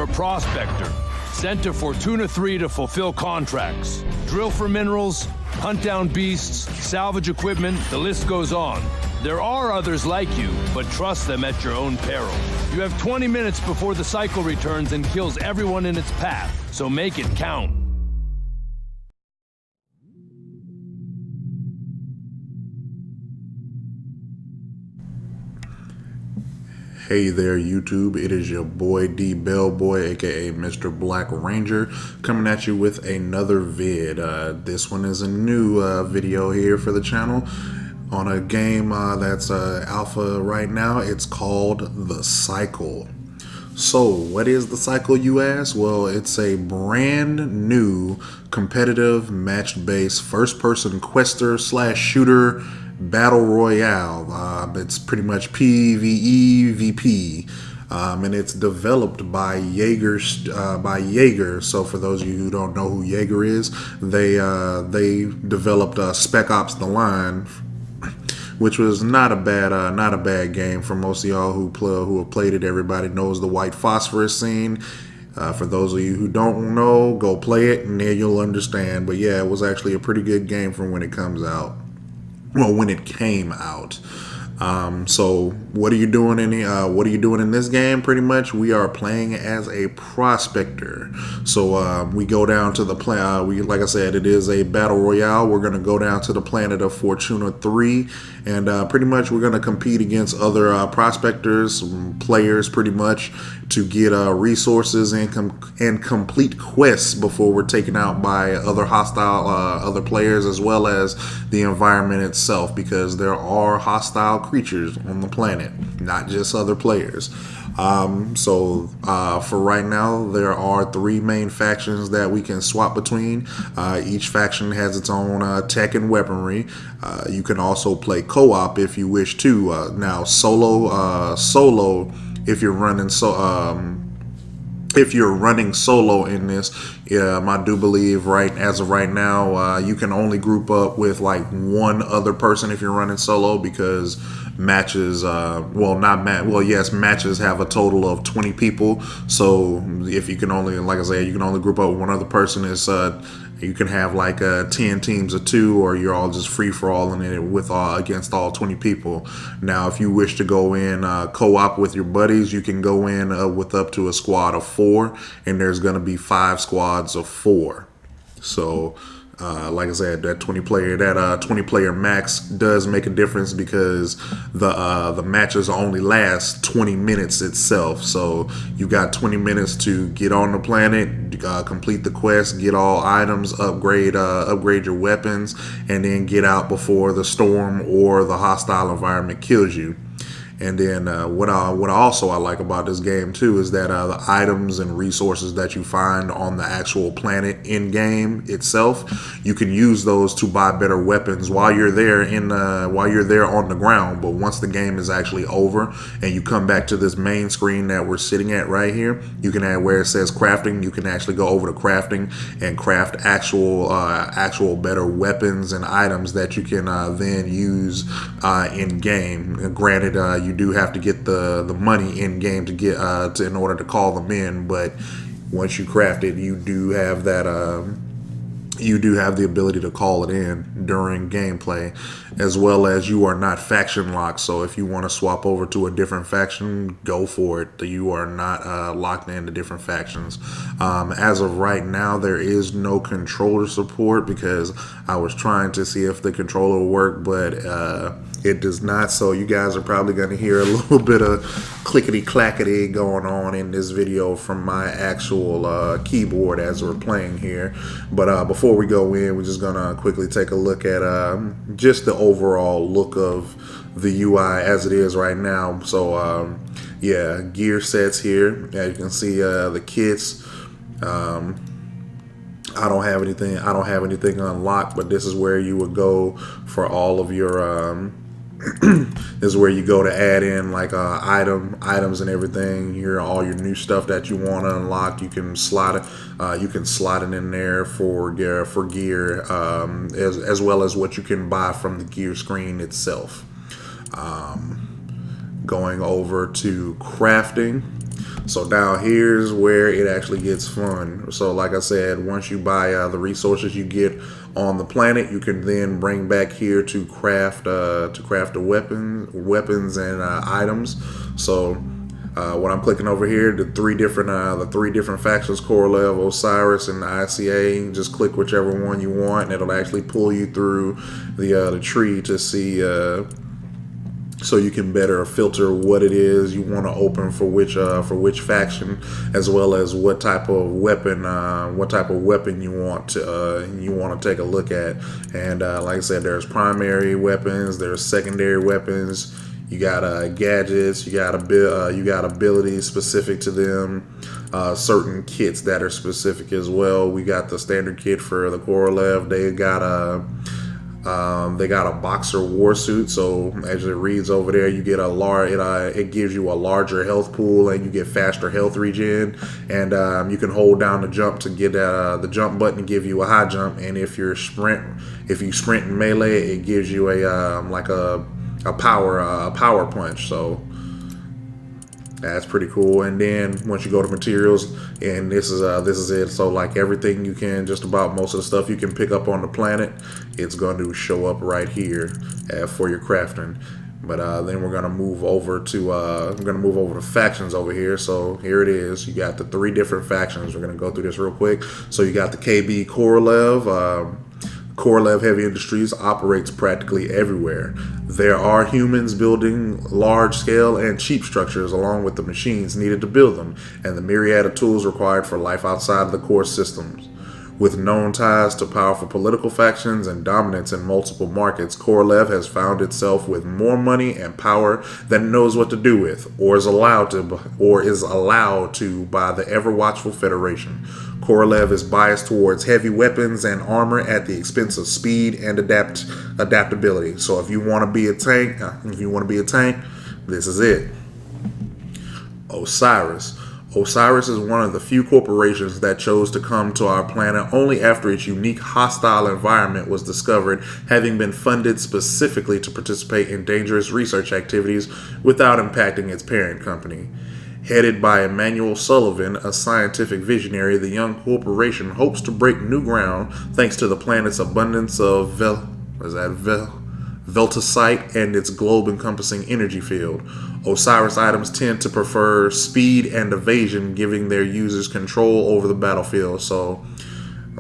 You're a prospector, sent to Fortuna III to fulfill contracts. Drill for minerals, hunt down beasts, salvage equipment, the list goes on. There are others like you, but trust them at your own peril. You have 20 minutes before the cycle returns and kills everyone in its path, so make it count. Hey there YouTube, it is your boy D Bellboy, aka Mr. Black Ranger, coming at you with another vid. This one is a new video here for the channel on a game that's alpha right now. It's called The Cycle. So what is The Cycle, you ask? Well, it's a brand new competitive match-based first-person quester / shooter Battle Royale. It's pretty much PvEvP, and it's developed by YAGER. So for those of you who don't know who YAGER is, they developed Spec Ops the Line, which was not a bad game for most of y'all who have played it. Everybody knows the white phosphorus scene. For those of you who don't know, go play it and then you'll understand. But yeah, it was actually a pretty good game from when it comes out. Well, when it came out. So what are you doing in this game? Pretty much we are playing as a prospector. So we go down to the planet. Like I said, it is a battle royale. We're going to go down to the planet of Fortuna III, and pretty much we're going to compete against other prospectors, players, pretty much, to get resources and complete quests before we're taken out by other hostile other players, as well as the environment itself, because there are hostile creatures on the planet, not just other players. So for right now, there are 3 main factions that we can swap between. Each faction has its own tech and weaponry. You can also play co-op if you wish to. Now solo if you're running solo in this, I do believe as of right now, you can only group up with like one other person if you're running solo, because matches, matches have a total of 20 people. So if you can only, like I said, you can only group up with one other person. You can have like 10 teams of 2, or you're all just free for all in it with against all 20 people. Now, if you wish to go in co-op with your buddies, you can go in with up to a squad of 4, and there's going to be 5 squads of 4. So like I said, that 20 player max does make a difference, because the matches only last 20 minutes itself. So you got 20 minutes to get on the planet, complete the quest, get all items, upgrade your weapons, and then get out before the storm or the hostile environment kills you. And then what I like about this game too is that the items and resources that you find on the actual planet in game itself, you can use those to buy better weapons while you're there on the ground. But once the game is actually over and you come back to this main screen that we're sitting at right here, you can add where it says crafting. You can actually go over to crafting and craft actual better weapons and items that you can then use in game. Granted, you do have to get the money in game to get in order to call them in, but once you craft it, you do have that you do have the ability to call it in during gameplay, as well as you are not faction locked. So if you want to swap over to a different faction, go for it. You are not locked into different factions. As of right now, there is no controller support, because I was trying to see if the controller will work, but it does not. So you guys are probably going to hear a little bit of clickety clackety going on in this video from my actual keyboard as we're playing here. But before we go in, we're just gonna quickly take a look at just the overall look of the UI as it is right now. So yeah, gear sets here. As you can see, the kits. I don't have anything unlocked, but this is where you would go for all of your this is where you go to add in like items and everything. Here, all your new stuff that you want to unlock, you can slot it in there for gear, as well as what you can buy from the gear screen itself. Going over to crafting. So now here's where it actually gets fun. So like I said, once you buy the resources you get on the planet, you can then bring back here to craft the weapons and items. So when I'm clicking over here, the three different factions, Korolev, Osiris, and ICA, just click whichever one you want, and it'll actually pull you through the tree to see. So you can better filter what it is you want to open for which faction, as well as what type of weapon you want to take a look at. And like I said, there's primary weapons, there's secondary weapons. You got gadgets, you got abilities specific to them, certain kits that are specific as well. We got the standard kit for the Korolev. They got a boxer war suit, so as it reads over there, you get it gives you a larger health pool, and you get faster health regen. And you can hold down the jump to get the jump button to give you a high jump. And if you sprint in melee, it gives you a power punch. So that's pretty cool. And then once you go to materials, and this is it. So like everything you can, just about most of the stuff you can pick up on the planet, it's going to show up right here for your crafting. But then we're gonna move over to factions over here. So here it is. You got the three different factions. We're gonna go through this real quick. So you got the KB Korolev. Korolev Heavy Industries operates practically everywhere. There are humans building large-scale and cheap structures along with the machines needed to build them, and the myriad of tools required for life outside of the core systems. With known ties to powerful political factions and dominance in multiple markets, Korolev has found itself with more money and power than it knows what to do with, or is allowed to by the ever-watchful Federation. Korolev is biased towards heavy weapons and armor at the expense of speed and adaptability. So if you want to be a tank, this is it. Osiris. Osiris is one of the few corporations that chose to come to our planet only after its unique hostile environment was discovered, having been funded specifically to participate in dangerous research activities without impacting its parent company. Headed by Emmanuel Sullivan, a scientific visionary, the young corporation hopes to break new ground thanks to the planet's abundance of Veltasite and its globe-encompassing energy field. Osiris items tend to prefer speed and evasion, giving their users control over the battlefield. So,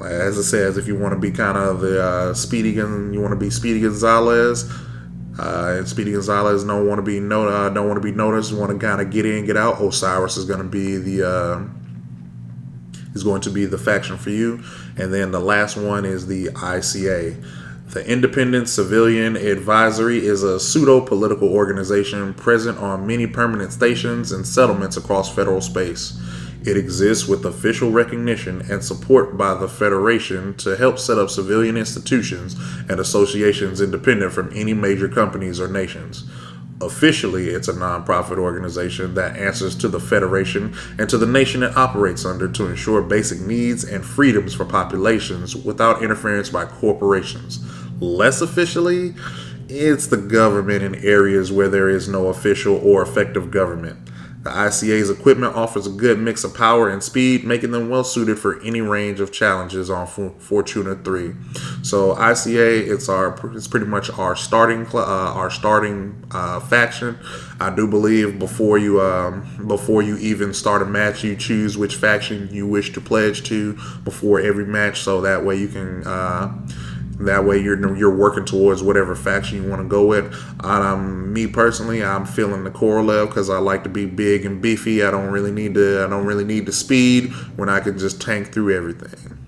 as it says, if you want to be kind of the Speedy Gonzalez, and Speedy Gonzalez don't want to be noticed, want to kind of get in, get out, Osiris is going to be the faction for you. And then the last one is the ICA. The Independent Civilian Advisory is a pseudo-political organization present on many permanent stations and settlements across federal space. It exists with official recognition and support by the Federation to help set up civilian institutions and associations independent from any major companies or nations. Officially, it's a non-profit organization that answers to the Federation and to the nation it operates under to ensure basic needs and freedoms for populations without interference by corporations. Less officially, it's the government in areas where there is no official or effective government. The ICA's equipment offers a good mix of power and speed, making them well suited for any range of challenges on Fortuna III. So ICA, it's pretty much our starting faction. I do believe before you even start a match, you choose which faction you wish to pledge to before every match, so that way you can. That way you're working towards whatever faction you want to go with. Me personally, I'm feeling the Korolev because I like to be big and beefy. I don't really need the speed when I can just tank through everything.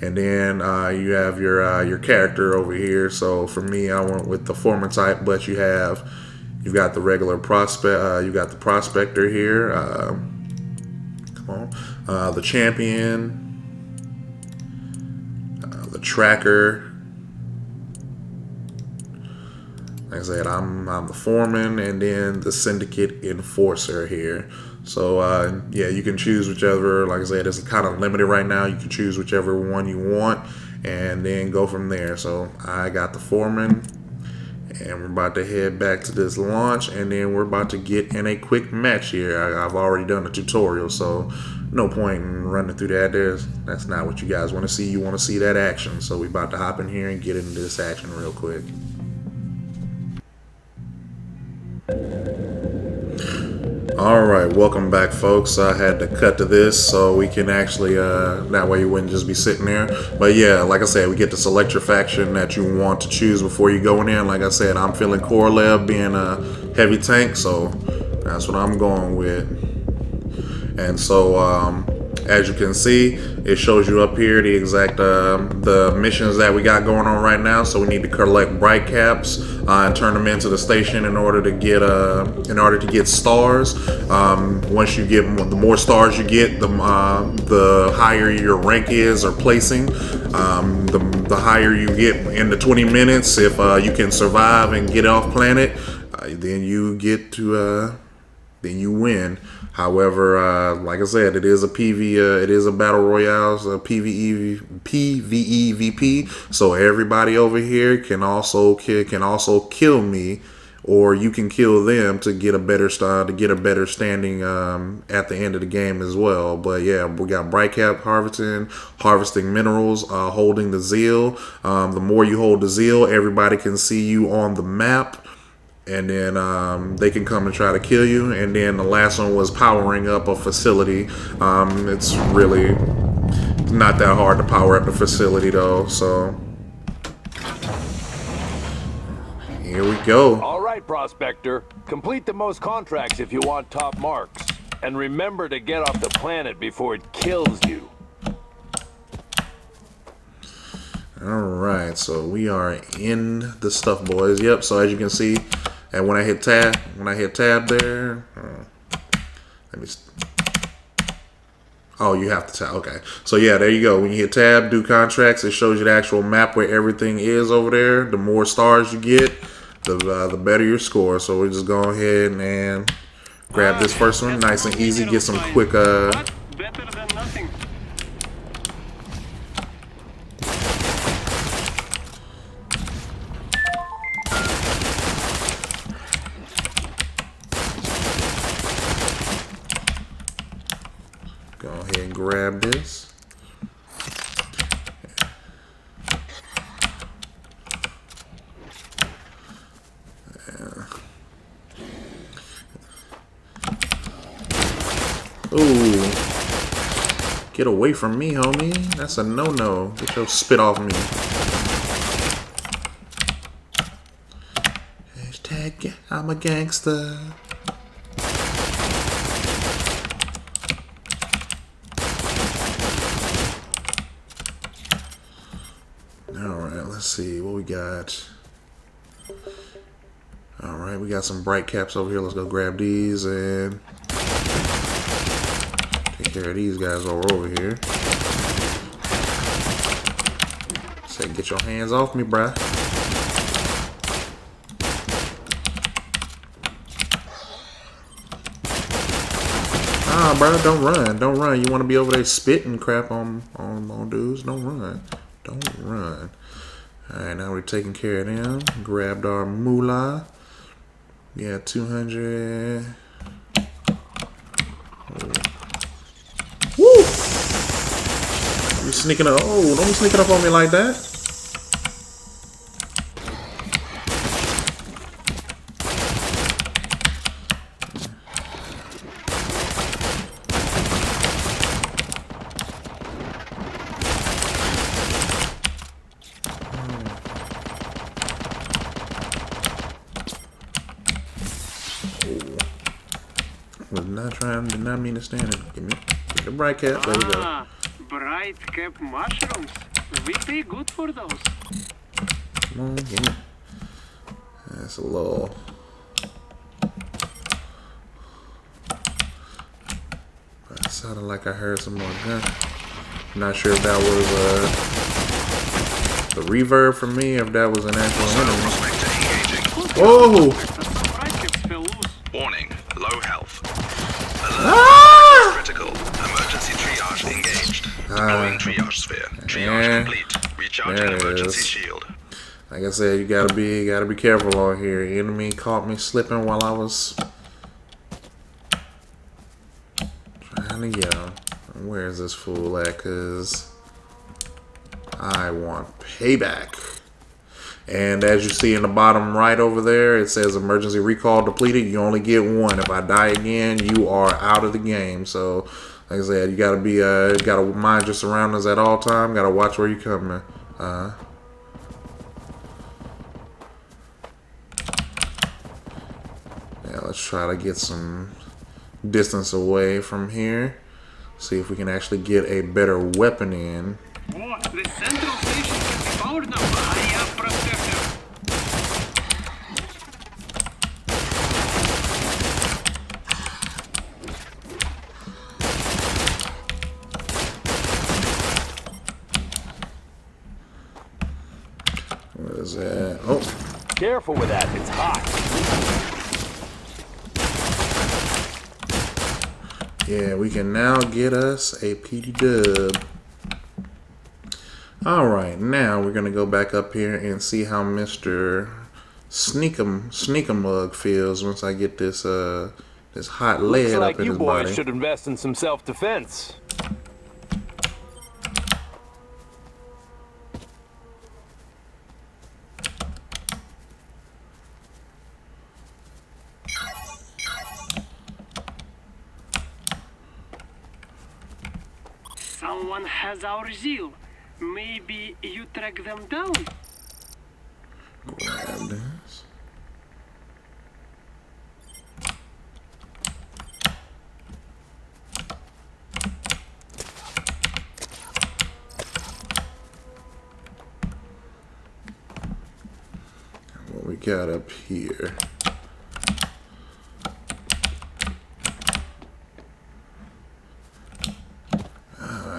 And then you have your character over here. So for me, I went with the former type, but you've got the regular prospect. You got the Prospector here. The champion. The tracker. Like I said, I'm the foreman, and then the syndicate enforcer here. So yeah, you can choose whichever. Like I said, it's kind of limited right now. You can choose whichever one you want, and then go from there. So I got the foreman, And we're about to head back to this launch, and then we're about to get in a quick match here. I've already done a tutorial, so no point in running through that. That's not what you guys want to see. You want to see that action. So we're about to hop in here and get into this action real quick. Alright, welcome back, folks. I had to cut to this so we can actually, that way you wouldn't just be sitting there. But yeah, like I said, we get to select your faction that you want to choose before you go in there. Like I said, I'm feeling Korolev being a heavy tank, so that's what I'm going with. And so, as you can see, it shows you up here the exact the missions that we got going on right now. So we need to collect bright caps and turn them into the station in order to get stars. Once you get the more stars you get, the higher your rank is or placing. The higher you get in the 20 minutes, if you can survive and get off planet, then you get to then you win. However, like I said, it is a it is a battle royale, so PvEvP. So everybody over here can also kill me, or you can kill them to get a better standing at the end of the game as well. But yeah, we got bright cap harvesting minerals, holding the zeal. The more you hold the zeal, everybody can see you on the map. And then they can come and try to kill you. And then the last one was powering up a facility. It's really not that hard to power up the facility though. So here we go. All right, Prospector. Complete the most contracts if you want top marks. And remember to get off the planet before it kills you. Alright, so we are in the stuff, boys. Yep, so as you can see, and when I hit tab there, let me. Oh, you have to tab. Okay, so yeah, there you go. When you hit tab, do contracts, it shows you the actual map where everything is over there. The more stars you get, the better your score. So we're just go ahead and grab this first one, nice and easy. Get some quick. Better than nothing. Go ahead and grab this. Ooh. Get away from me, homie. That's a no-no. Get your spit off me. Hashtag I'm a gangster. Alright, let's see what we got. Alright, we got some bright caps over here. Let's go grab these and take care of these guys while we're over here. Say, get your hands off me, bruh. Ah, bruh, don't run. Don't run. You want to be over there spitting crap on dudes? Don't run. Don't run. Alright, now we're taking care of them. Grabbed our moolah. Yeah, 200. Woo! You sneaking up. Oh, don't be sneaking up on me like that. Did not mean to stand it. Give me the bright cap. There we go. Bright cap mushrooms. We pay good for those. Come on, give me. That's a little. It sounded like I heard some more gun. I'm not sure if that was the reverb from me, or if that was an actual enemy. Whoa! Warning, low health. Ah! Critical. Emergency triage engaged. Deploying triage sphere. Triage complete. Recharging emergency shield. Like I said, you gotta be careful on here. Enemy caught me slipping while I was trying to yell. Where's this fool at? Cause I want payback. And as you see in the bottom right over there, it says emergency recall depleted. You only get one. If I die again, you are out of the game. So, like I said, you gotta mind your surroundings at all time. Gotta watch where you're coming. Yeah, let's try to get some distance away from here. See if we can actually get a better weapon in. Oh, the central station can be powered now. I am Prospector. What is that? Oh. Careful with that, it's hot. Yeah, we can now get us a PD dub. Alright, now we're going to go back up here and see how Mr. Sneakamug feels once I get this this hot lead up in his body. Looks like you boys should invest in some self-defense. Someone has our zeal. Maybe you track them down? Grab this. What we got up here?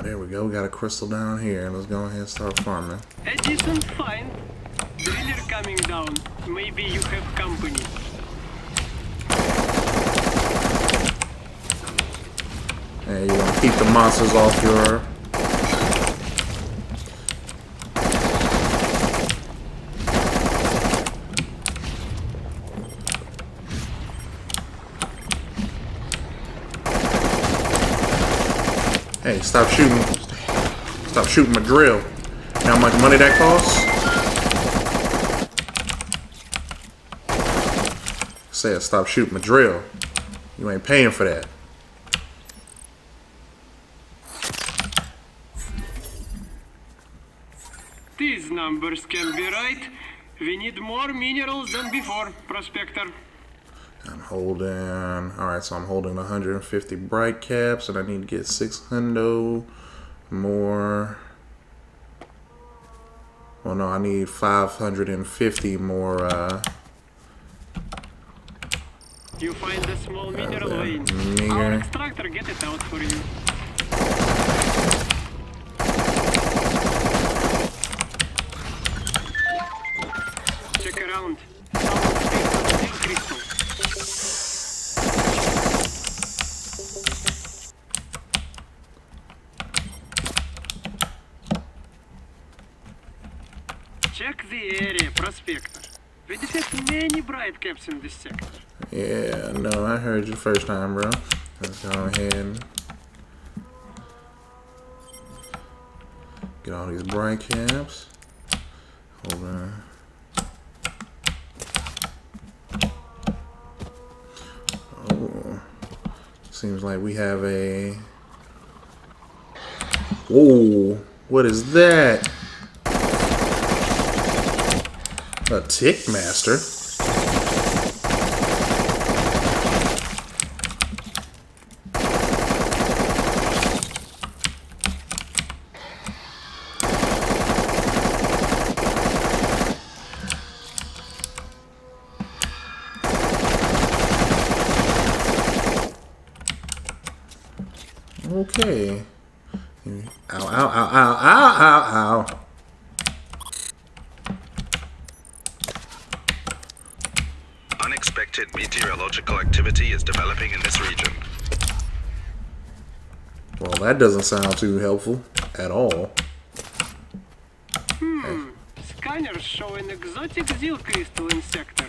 There we go. We got a crystal down here. Let's go ahead and start farming. A decent find. Driller coming down. Maybe you have company. Hey, you want to keep the monsters off your... Hey, stop shooting. Stop shooting my drill. You know how much money that costs? I said stop shooting my drill. You ain't paying for that. These numbers can be right. We need more minerals than before, Prospector. I'm holding, alright, so I'm holding 150 bright caps and I need to get 600 more. Well, no, I need 550 more, You find a small mineral vein. meager. Our extractor get it out for you. Check around. Someone picked up steel crystal. Check the area, Prospector. We detect many bright caps in this sector. Yeah, no, I heard you first time, bro. Let's go ahead and get all these bright caps. Hold on. Oh, seems like we have a... Whoa, what is that? A tick master? Okay. Ow, ow, ow, ow, ow, ow, ow. Unexpected meteorological activity is developing in this region. Well, that doesn't sound too helpful at all. Scanners show an exotic zeal crystal in sector.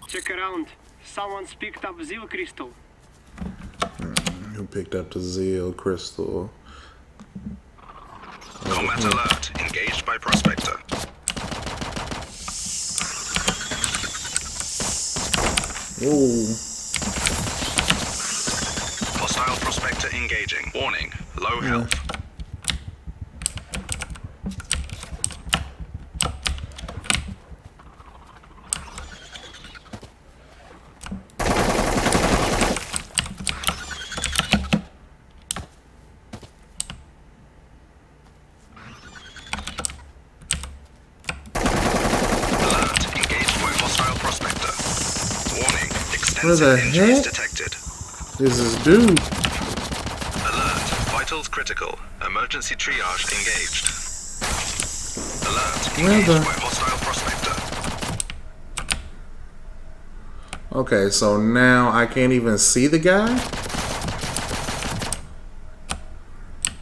Check around. Someone's picked up zeal crystal. Who picked up the Zeal crystal? Combat alert. Engaged by Prospector. Ooh. Hostile Prospector engaging. Warning. Low health. What the heck? Detected. Is this dude? Alert. Vitals critical. Emergency triage engaged. Alert. Engaged by hostile Prospector. Okay, so now I can't even see the guy?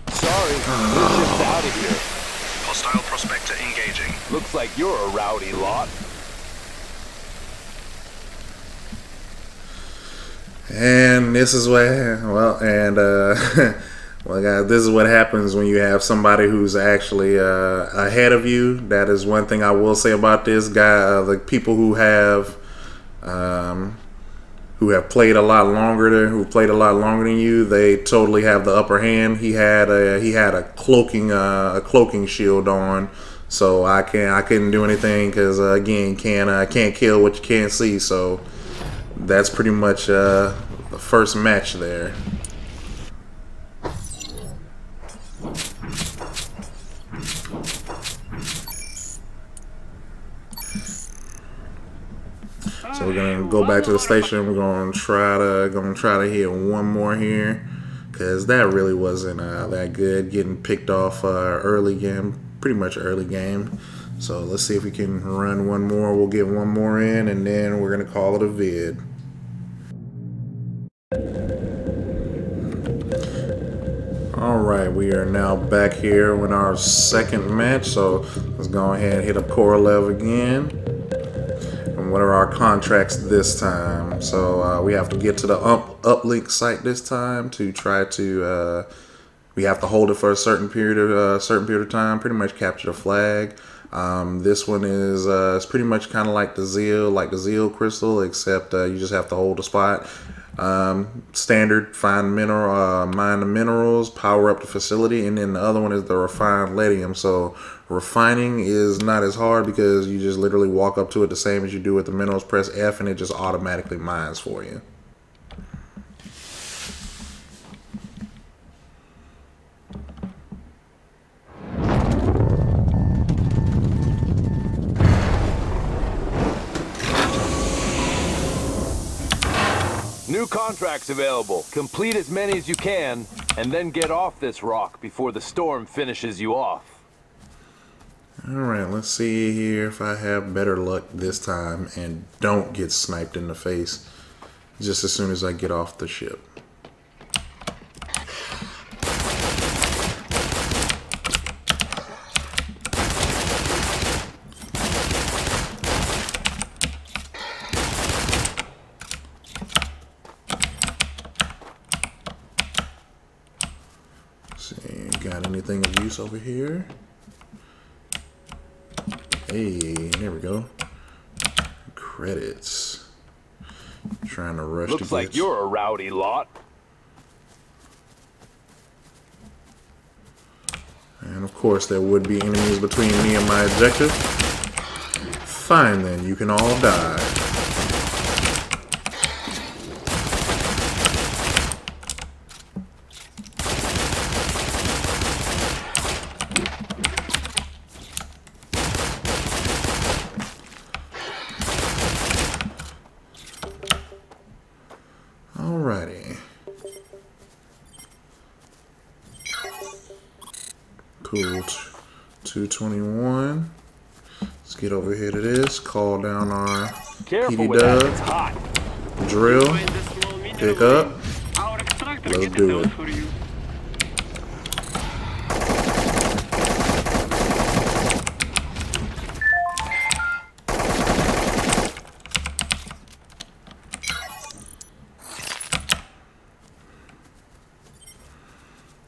Sorry, we're just out of here. Hostile Prospector engaging. Looks like you're a rowdy lot. And this is what, well, guys, this is what happens when you have somebody who's actually ahead of you. That is one thing I will say about this guy. The people who have played a lot longer than you, they totally have the upper hand. He had a cloaking shield on, so I couldn't do anything because again, can't kill what you can't see. So that's pretty much the first match there. So we're gonna go back to the station. We're gonna try to hit one more here, cause that really wasn't that good. Getting picked off early game, pretty much early game. So let's see if we can run one more. We'll get one more in, and then we're gonna call it a vid. Alright, we are now back here with our second match, so let's go ahead and hit up Korolev again. And what are our contracts this time? So we have to get to the uplink site this time to try to, we have to hold it for a certain period of time, pretty much capture the flag. This one is it's pretty much kind of like the Zeal crystal, except you just have to hold the spot. Standard, mine the minerals, power up the facility, and then the other one is the refined leadium. So refining is not as hard because you just literally walk up to it the same as you do with the minerals, press F, and it just automatically mines for you. New contracts available. Complete as many as you can, and then get off this rock before the storm finishes you off. Alright, let's see here if I have better luck this time and don't get sniped in the face just as soon as I get off the ship. Got anything of use over here? Hey, there we go. Credits. Trying to rush. Looks like you're a rowdy lot. And of course there would be enemies between me and my objective. Fine then, you can all die. Alrighty. Cool. 221. Let's get over here to this. Call down our Careful PD with that. dub. It's hot. Drill. Find the small mineral Pick up. vein. Our extractor Let's gets do it out it. for you.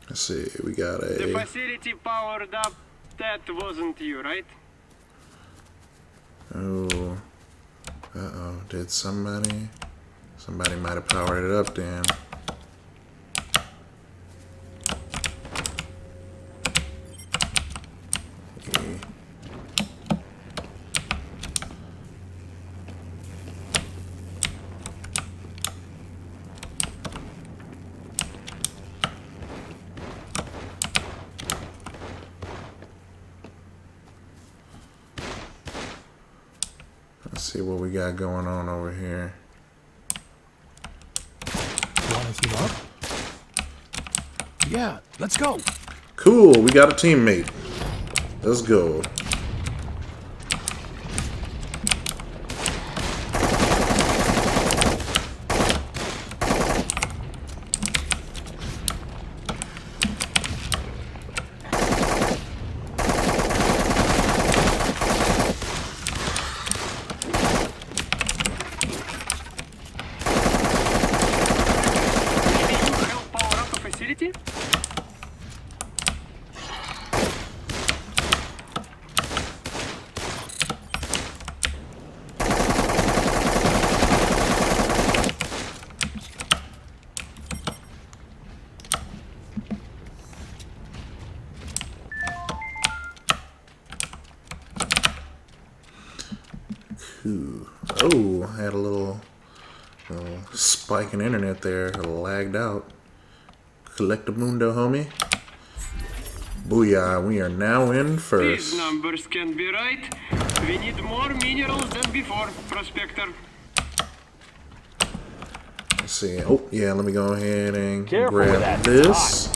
Let's see. We got The a. facility powered up. That wasn't you, right? Oh. Uh-oh. Did somebody? Somebody might have powered it up then. Okay. Let's see what we got going on over here. Want to team up? Yeah, let's go. Cool, we got a teammate. Let's go. Maybe you help power up the facility? Ooh. Oh, I had a little spike in internet there. It lagged out. Collectamundo, homie. Booyah, we are now in These first. numbers can't be right. We need more minerals than before, Prospector. Let's see. Oh, yeah, let me go ahead and Careful with grab that. It's this.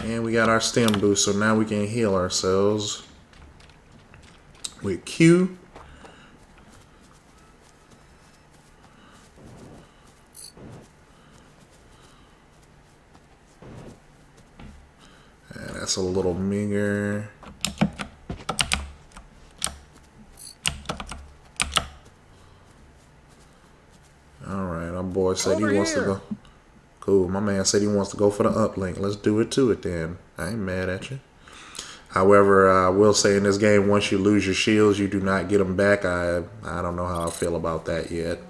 And we got our stem boost, so now we can heal ourselves with Q. And that's a little meager. Alright, our boy said Over he wants to here. go. Cool, my man said he wants to go for the uplink. Let's do it to it then. I ain't mad at you. However, I will say in this game, once you lose your shields, you do not get them back. I don't know how I feel about that yet.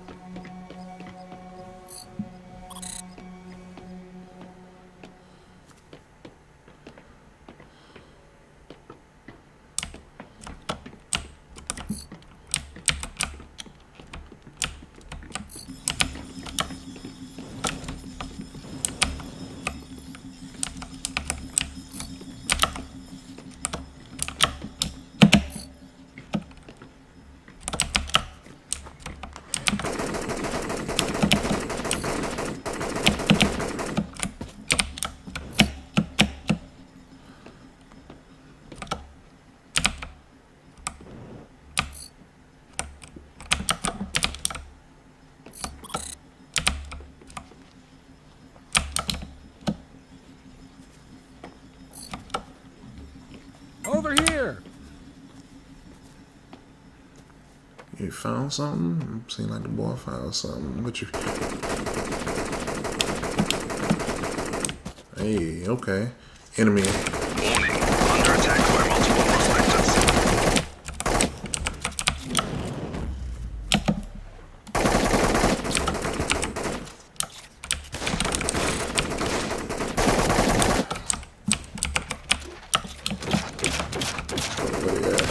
Over here. You found something? Seemed like the boy found something. What you? Hey, okay. Enemy. Warning. Under attack by multiple prospectors. Where they at?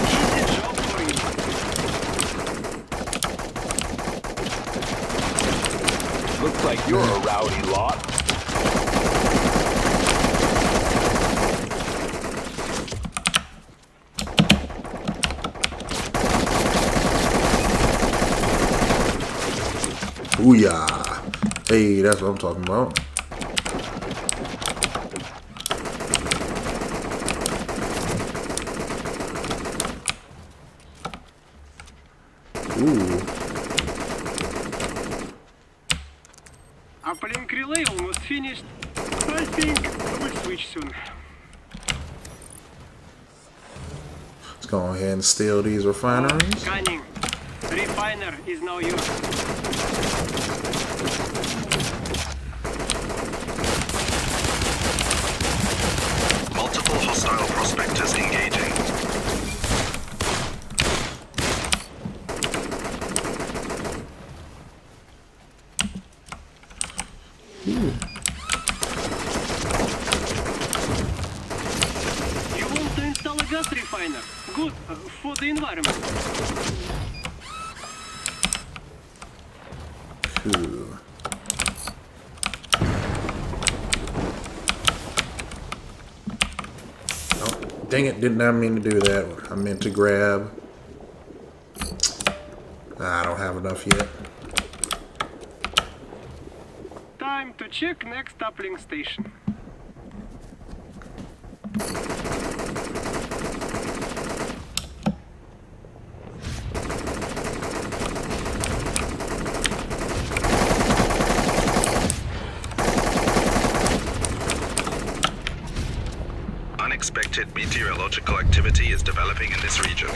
Easy job for you. Looks like you're a rowdy lot. Booyah. Hey, that's what I'm talking about. Ooh. Uplink relay almost finished. I think we'll switch soon. Let's go ahead and steal these refineries. Scanning. Refiner is now yours. Multiple hostile prospectors engaging. You want to install a gas refiner? Good, for the environment. Cool. Oh, dang it, did not mean to do that. I meant to grab. I don't have enough yet. Time to check next uplink station. Unexpected meteorological activity is developing in this region.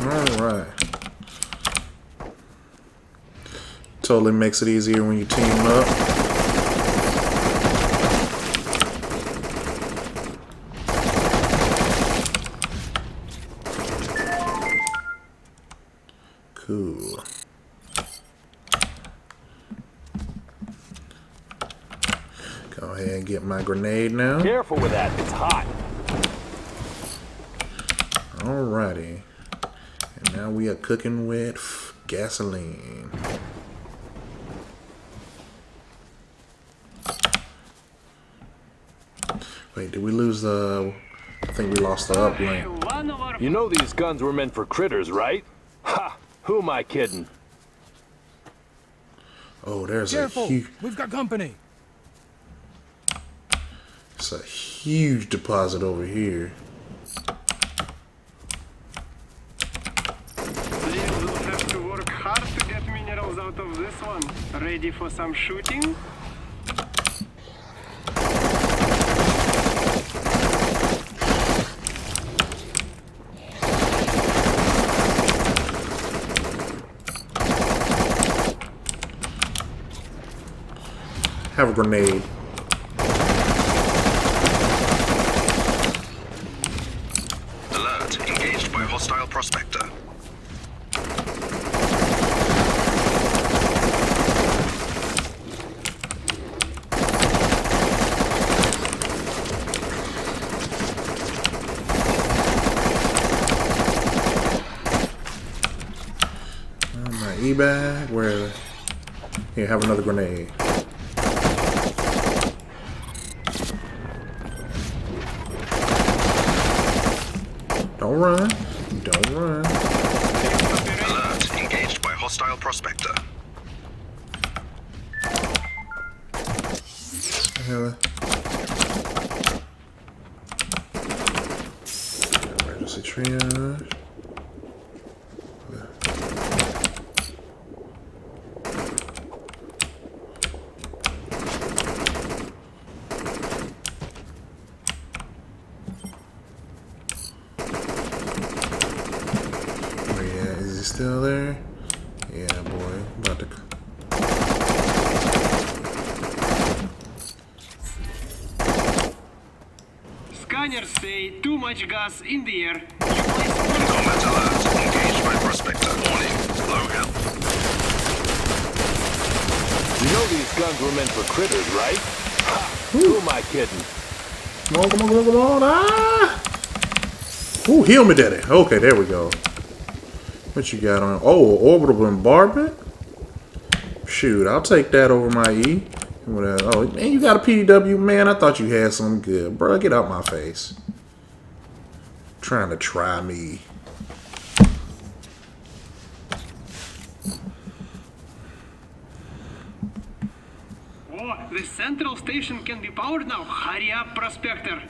Alright. Totally makes it easier when you team up. Cool. Go ahead and get my grenade now. Careful with that, it's hot. Alrighty. And now we are cooking with gasoline. Wait, did we lose the... I think we lost the uplink. One of our You know these guns were meant for critters, right? Ha! Who am I kidding? Oh, there's Careful, a huge... we've got company. It's a huge deposit over here. players will have to work hard to get minerals out of this one. Ready for some shooting? Have a grenade. Alert, engaged by hostile prospector. My E-bag, where... Here, have another grenade. Don't run. Don't run. Alert, engaged by hostile prospector. Emergency triage. Still there? Yeah, boy. About to. Scanners say too much gas in the air. Combat alert, engaged by prospector. Warning, low health. You know these guns were meant for critters, right? Ha! Who am I kidding? Come on, come on, come on, come on. Ah! Ooh, heal me, daddy. Okay, there we go. What you got on? Oh, orbital bombardment? Shoot, I'll take that over my E. Oh, man, you got a PW, man. I thought you had something good. Bro, get out my face. Trying to try me. Oh, the central station can be powered now. Hurry up, Prospector.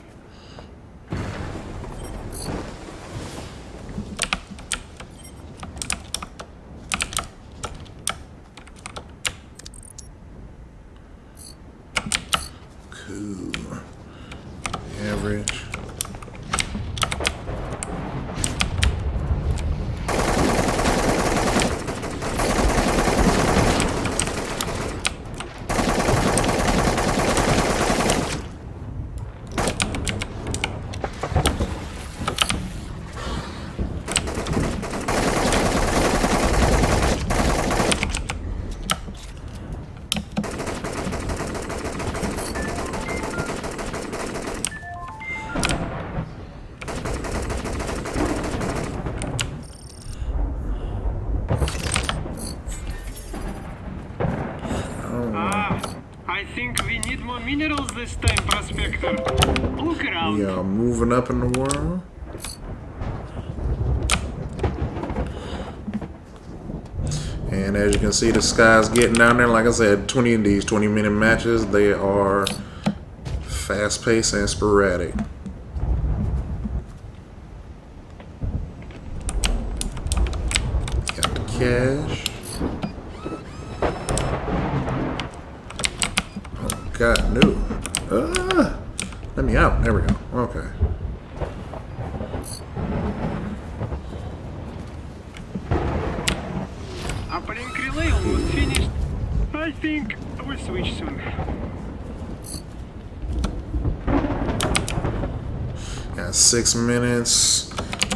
Cool. Average. I think we need more minerals this time, Prospector. Look around. We are moving up in the world. And as you can see, the sky's getting down there. Like I said, 20 of these 20-minute matches, they are fast-paced and sporadic. Got the cash. Oh God, no. Let me out. There we go. Okay. Uplink relay almost finished. I think we'll switch soon. Got 6 minutes.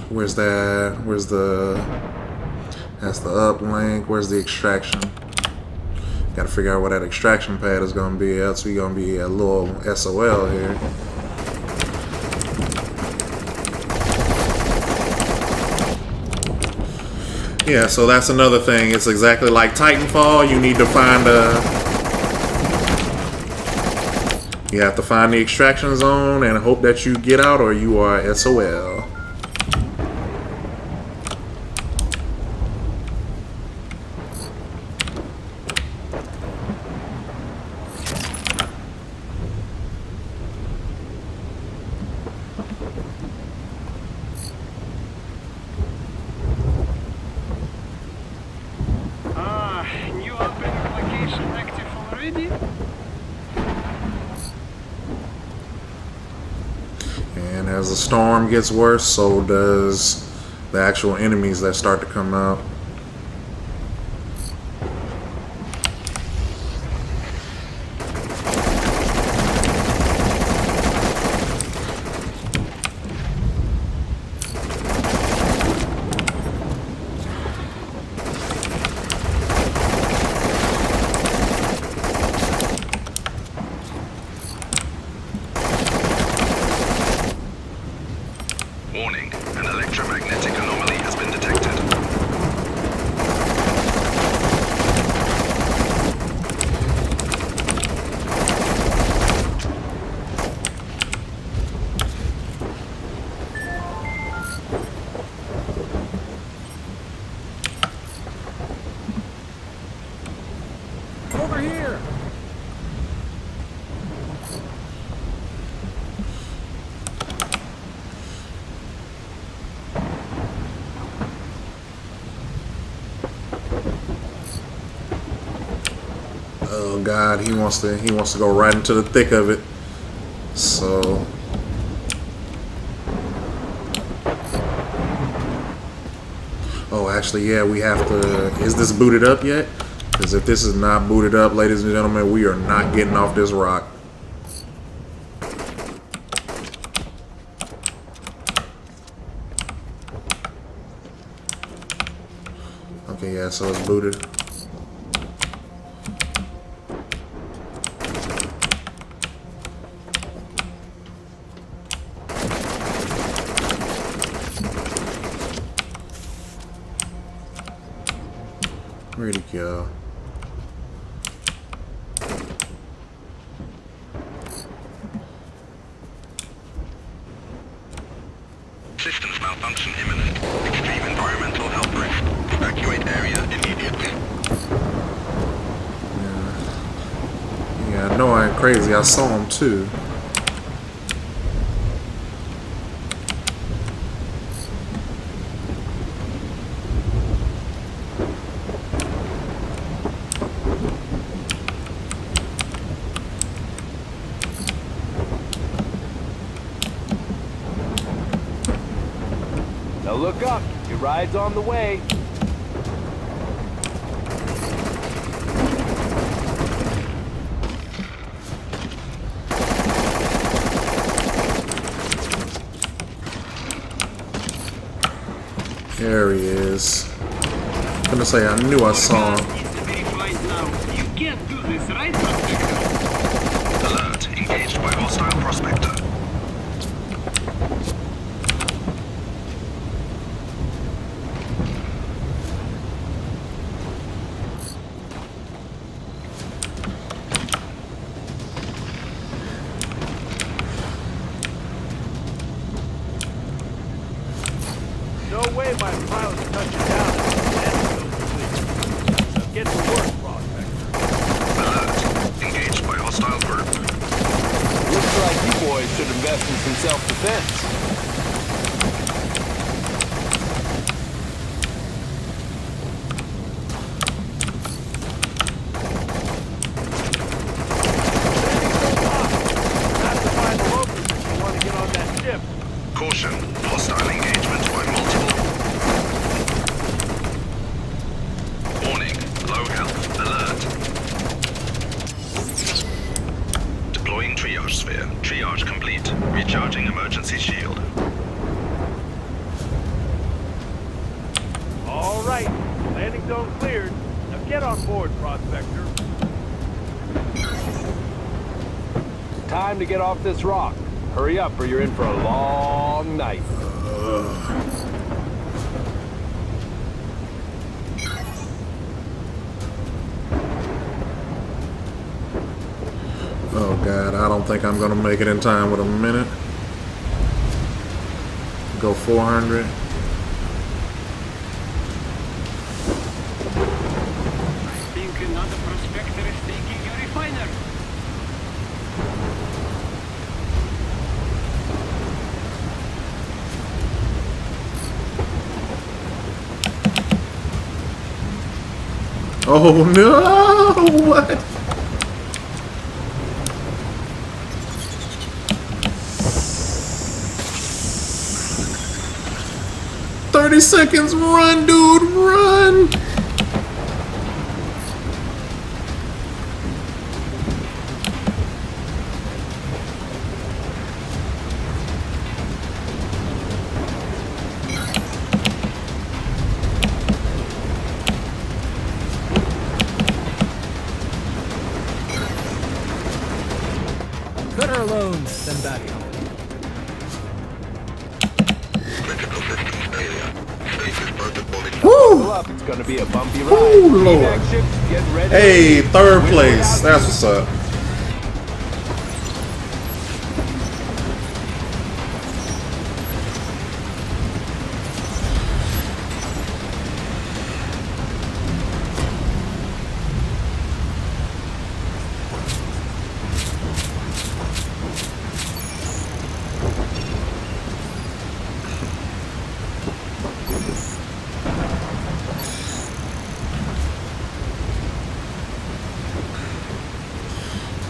Where's that? Where's the... That's the uplink. Where's the extraction? Gotta figure out where that extraction pad is gonna be. Else we gonna be a little SOL here. Yeah, so that's another thing. It's exactly like Titanfall. You need to find a... You have to find the extraction zone and hope that you get out or you are SOL. New uplink location active already? And as the storm gets worse, so does the actual enemies that start to come out. Warning, an electromagnetic anomaly has been detected. Over here! Oh God, he wants to go right into the thick of it. So oh, actually, yeah, we have to. Is this booted up yet? Because if this is not booted up, ladies and gentlemen, we are not getting off this rock. Okay, yeah, so it's booted. Where'd he go? Alright, crazy. I saw him too. Now look up. Your ride's on the way. There he is. I'm gonna say I knew I saw him. It's verified now. You can't do this, right, Prospector? Alert. Engaged by hostile Prospector. No way my pilot's touching down. So get to work, Prospector. Alert. Engaged by hostile group. Looks like you boys should invest in some self-defense. Have to find the locals if you want to get on that ship. Caution. Hostile engagement by multiple. Warning. Low health. Alert. Deploying triage sphere. Triage complete. Recharging emergency shield. All right, landing zone cleared. Now get on board, Prospector. Time to get off this rock. Hurry up or you're in for a long night. Oh god, I don't think I'm gonna make it in time with a minute. Go 400. I think another Prospector is taking a refiner. Oh no! What? "30 seconds, run, dude, run!" Better alone than back home. Buckle up, it's gonna be a bumpy ride. Ooh, Lord. Evac ships, get ready. Hey, third place. That's what's up.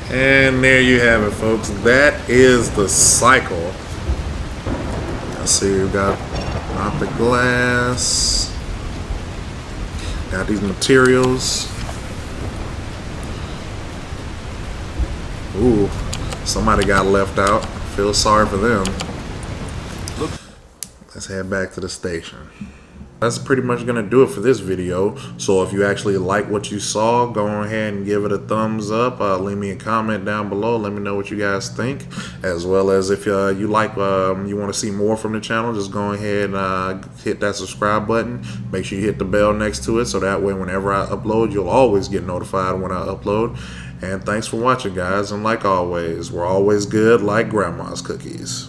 And there you have it, folks. That is the cycle. Let's see, we've got not the glass. Got these materials. Ooh, somebody got left out. Feel sorry for them. Let's head back to the station. That's pretty much gonna do it for this video. So if you actually like what you saw, go ahead and give it a thumbs up. Leave me a comment down below. Let me know what you guys think, as well as if you like, you want to see more from the channel, just go ahead and hit that subscribe button. Make sure you hit the bell next to it, so that way whenever I upload, you'll always get notified when I upload. And thanks for watching, guys. And like always, we're always good like grandma's cookies.